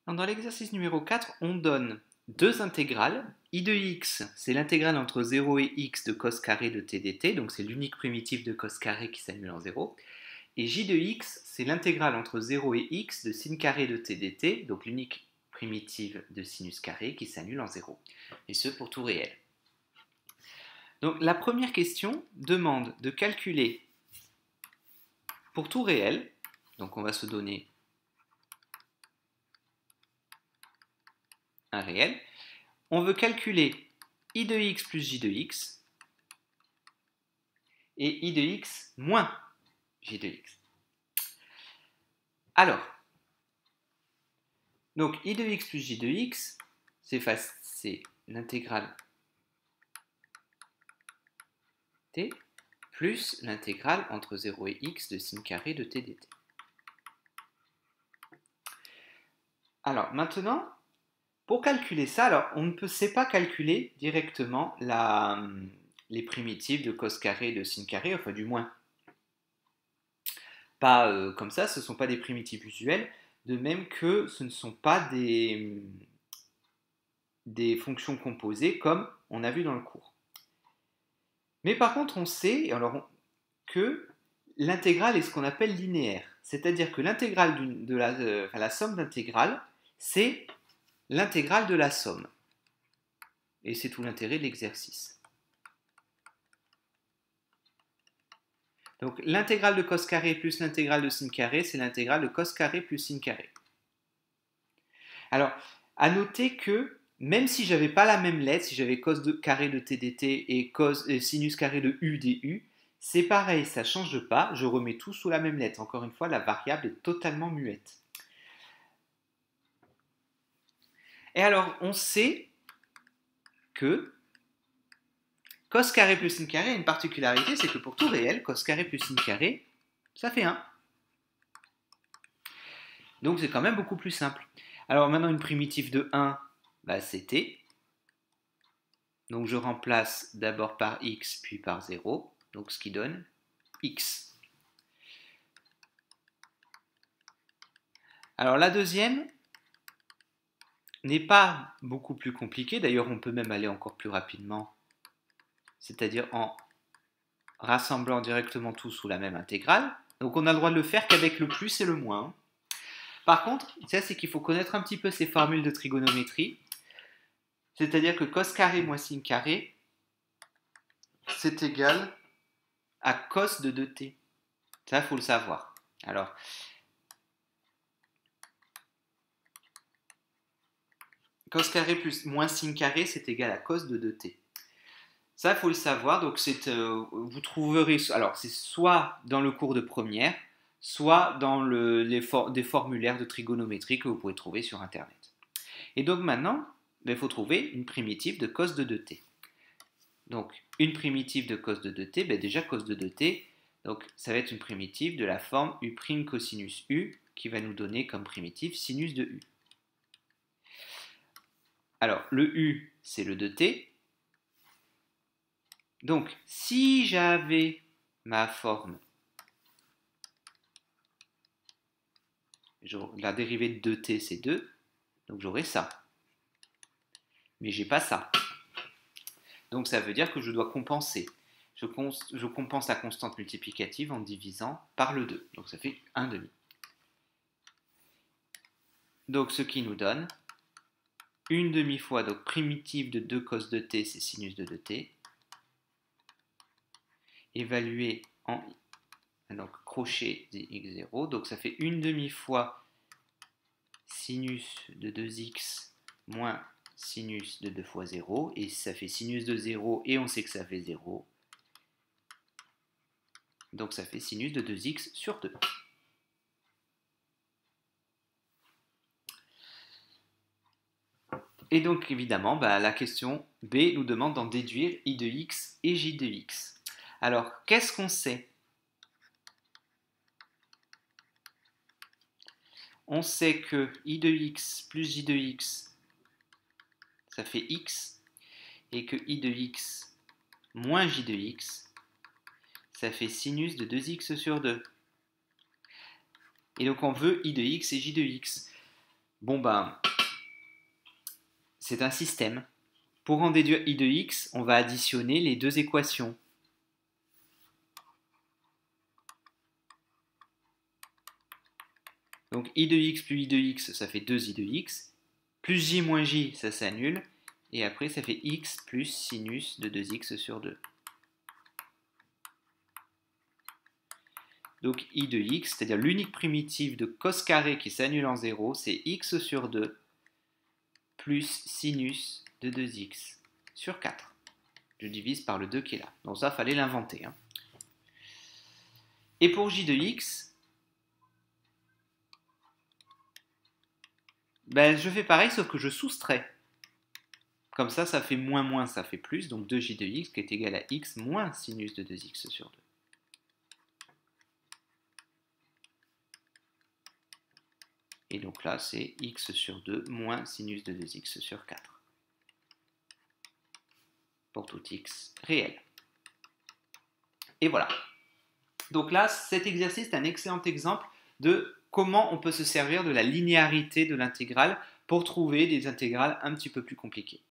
Dans l'exercice numéro 4, on donne deux intégrales. I de x, c'est l'intégrale entre 0 et x de cos carré de t dt, donc c'est l'unique primitif de cos carré qui s'annule en 0. Et j de x, c'est l'intégrale entre 0 et x de sin carré de t dt, donc l'unique primitive de sinus carré qui s'annule en 0. Et ce pour tout réel. Donc la première question demande de calculer pour tout réel, donc on va se donner un réel, on veut calculer i de x plus j de x et i de x moins j de x. Alors, donc i de x plus j de x, c'est l'intégrale t plus l'intégrale entre 0 et x de sin carré de t dt. Alors maintenant, pour calculer ça, alors on ne sait pas calculer directement les primitives de cos carré et de sin carré, enfin du moins pas comme ça, ce ne sont pas des primitives usuelles, de même que ce ne sont pas des fonctions composées comme on a vu dans le cours. Mais par contre, on sait que l'intégrale est ce qu'on appelle linéaire, c'est-à-dire que l'intégrale la somme d'intégrales, c'est l'intégrale de la somme. Et c'est tout l'intérêt de l'exercice. Donc l'intégrale de cos carré plus l'intégrale de sin carré, c'est l'intégrale de cos carré plus sin carré. Alors, à noter que même si j'avais pas la même lettre, si j'avais cos carré de t dt et sinus carré de u du, c'est pareil, ça ne change pas, je remets tout sous la même lettre. Encore une fois, la variable est totalement muette. Et alors, on sait que cos carré plus sin carré a une particularité, c'est que pour tout réel, cos carré plus sin carré, ça fait 1. Donc c'est quand même beaucoup plus simple. Alors maintenant, une primitive de 1, c'est t. Donc je remplace d'abord par x, puis par 0. Donc ce qui donne x. Alors la deuxième n'est pas beaucoup plus compliquée. D'ailleurs, on peut même aller encore plus rapidement. C'est-à-dire en rassemblant directement tout sous la même intégrale. Donc on a le droit de le faire qu'avec le plus et le moins. Par contre, ça c'est qu'il faut connaître un petit peu ces formules de trigonométrie. C'est-à-dire que cos carré moins sin carré, c'est égal à cos de 2t. Ça, il faut le savoir. Alors, cos carré plus moins sin carré, c'est égal à cos de 2t. Ça, il faut le savoir. Donc, vous trouverez, alors c'est soit dans le cours de première, soit dans des formulaires de trigonométrie que vous pouvez trouver sur Internet. Et donc maintenant, il faut trouver une primitive de cos de 2t. Donc, une primitive de cos de 2t, déjà cos de 2t, donc ça va être une primitive de la forme u' cosinus u, qui va nous donner comme primitive sinus de u. Alors, le u, c'est le 2t. Donc, si j'avais ma forme, la dérivée de 2t, c'est 2, donc j'aurais ça. Mais j'ai pas ça. Donc, ça veut dire que je dois compenser. Je compense la constante multiplicative en divisant par le 2. Donc, ça fait 1 demi. Donc, ce qui nous donne une demi-fois, donc primitive de 2 cos de t, c'est sinus de 2t, évalué en donc crochet de x0, donc ça fait une demi-fois sinus de 2x moins sinus de 2 fois 0, et ça fait sinus de 0, et on sait que ça fait 0, donc ça fait sinus de 2x sur 2. Et donc évidemment, la question B nous demande d'en déduire i de x et j de x. Alors, qu'est-ce qu'on sait? On sait que i de x plus j de x, ça fait x, et que i de x moins j de x, ça fait sinus de 2x sur 2. Et donc on veut i de x et j de x. Bon ben, c'est un système. Pour en déduire I de x, on va additionner les deux équations. Donc I de x plus I de x, ça fait 2I de x. Plus j moins j, ça s'annule. Et après, ça fait x plus sinus de 2x sur 2. Donc I de x, c'est-à-dire l'unique primitive de cos carré qui s'annule en 0, c'est x sur 2 plus sinus de 2x sur 4. Je divise par le 2 qui est là. Donc ça, il fallait l'inventer. Hein. Et pour j de x, ben, je fais pareil, sauf que je soustrais. Comme ça fait moins moins, ça fait plus. Donc 2j de x qui est égal à x moins sinus de 2x sur 2. Et donc là, c'est x sur 2 moins sinus de 2x sur 4. Pour tout x réel. Et voilà. Donc là, cet exercice est un excellent exemple de comment on peut se servir de la linéarité de l'intégrale pour trouver des intégrales un petit peu plus compliquées.